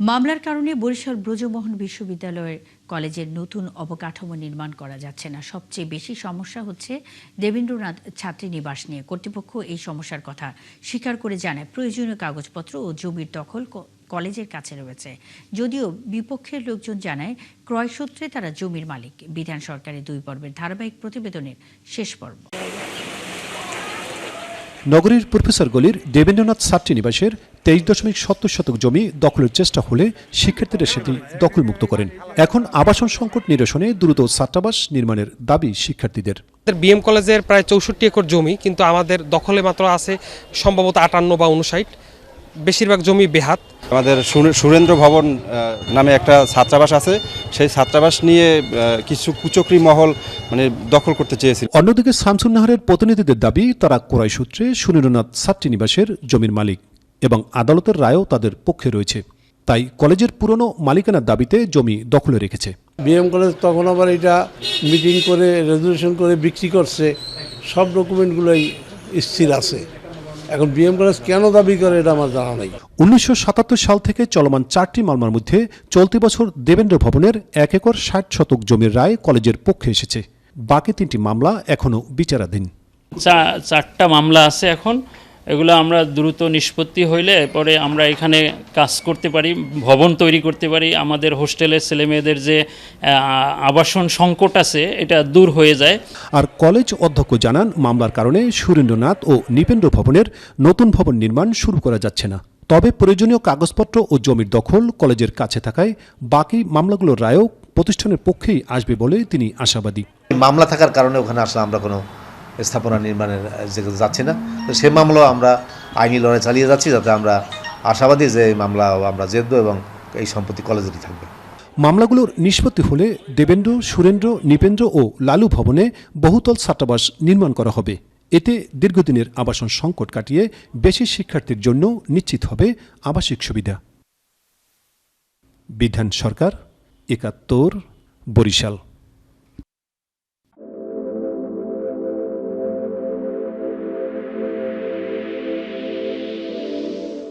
মামলার কারণে বরিশাল ব্রজমোহন বিশ্ববিদ্যালয়ের কলেজের নতুন অবকাঠামো নির্মাণ করা যাচ্ছে না। সবচেয়ে বেশি সমস্যা হচ্ছে দেবেন্দ্রনাথ ছাত্রীনিবাস নিয়ে। কর্তৃপক্ষ এই সমস্যার কথা স্বীকার করে জানায় প্রয়োজনীয় কাগজপত্র ও জমির দখল কলেজের কাছে রয়েছে। যদিও বিপক্ষের লোকজন জানায় ক্রয়সূত্রে তারা জমির মালিক। বিধান সরকারের 2 পর্বের ধারাবাহিক প্রতিবেদনের শেষ পর্ব। নগরীর প্রফেসর গলির দেবেন্দ্রনাথ ছাত্রীনিবাসের 23.70 জমি দখলের চেষ্টা হলে শিক্ষার্থীরা সেটি দখলমুক্ত করেন। এখন আবাসন সংকট নিরসনে দ্রুত ছাত্রাবাস নির্মাণের দাবি শিক্ষার্থীদের। বিএম কলেজের প্রায় 64 একর জমি, কিন্তু আমাদের দখলে মাত্র আছে সম্ভবত 58 বা 59। বেশিরভাগ জমি বেহাত। আমাদের সুরেন্দ্র ভবন নামে একটা ছাত্রাবাস আছে, সেই ছাত্রাবাস নিয়ে কিছু কুচক্রী মহল দখল করতে চেয়েছিল। অন্যদিকে শামসুন নাহারের প্রতিনিধিদের দাবি তারা ক্রয় সূত্রে সুরেন্দ্রনাথ ছাত্রীনিবাসের জমির মালিক এবং আদালতের রায়ও তাদের পক্ষে রয়েছে। তাই কলেজের পুরনো মালিকানার দাবিতে জমি দখলে রেখেছে। বিএম কলেজ তখন আবার এটা মিটিং করে রেজুলেশন করে বিক্রি করছে, সব ডকুমেন্টগুলোই স্থির আছে। এখন বিএম কলেজ কেন দাবি করে এটা আমার জানা নাই। 1977 সাল থেকে চলমান 4টি মামলার মধ্যে চলতি বছর দেবেন্দ্র ভবনের 1 একর 60 শতক জমির রায় কলেজের পক্ষে এসেছে। বাকি 3টি মামলা এখনো বিচারাধীন। 4টা মামলা আছে এখন। এগুলো আমরা দ্রুত নিষ্পত্তি হইলে পরে আমরা এখানে কাজ করতে পারি, ভবন তৈরি করতে পারি। আমাদের হোস্টেলের ছেলেমেয়েদের যে আবাসন সংকট আছে এটা দূর হয়ে যায়। আর কলেজ অধ্যক্ষ জানান, মামলার কারণে সুরেন্দ্রনাথ ও নৃপেন্দ্র ভবনের নতুন ভবন নির্মাণ শুরু করা যাচ্ছে না। তবে প্রয়োজনীয় কাগজপত্র ও জমির দখল কলেজের কাছে থাকায় বাকি মামলাগুলোর রায়ও প্রতিষ্ঠানের পক্ষেই আসবে বলে তিনি আশাবাদী। মামলা থাকার কারণে ওখানে আসলে আমরা কোনো স্থাপনা নির্মাণের যাচ্ছি না, তো সে মামলাও আমরা আইনি লড়াই চালিয়ে যাচ্ছি, যাতে আমরা আশাবাদী যে এই মামলা আমরা জিতব এবং এই সম্পত্তি কলেজেরই থাকবে। মামলাগুলোর নিষ্পত্তি হলে দেবেন্দ্র, সুরেন্দ্র, নৃপেন্দ্র ও লালু ভবনে বহুতল ছাত্রাবাস নির্মাণ করা হবে। এতে দীর্ঘদিনের আবাসন সংকট কাটিয়ে বেশি শিক্ষার্থীর জন্য নিশ্চিত হবে আবাসিক সুবিধা। বিধান সরকার, 71, বরিশাল।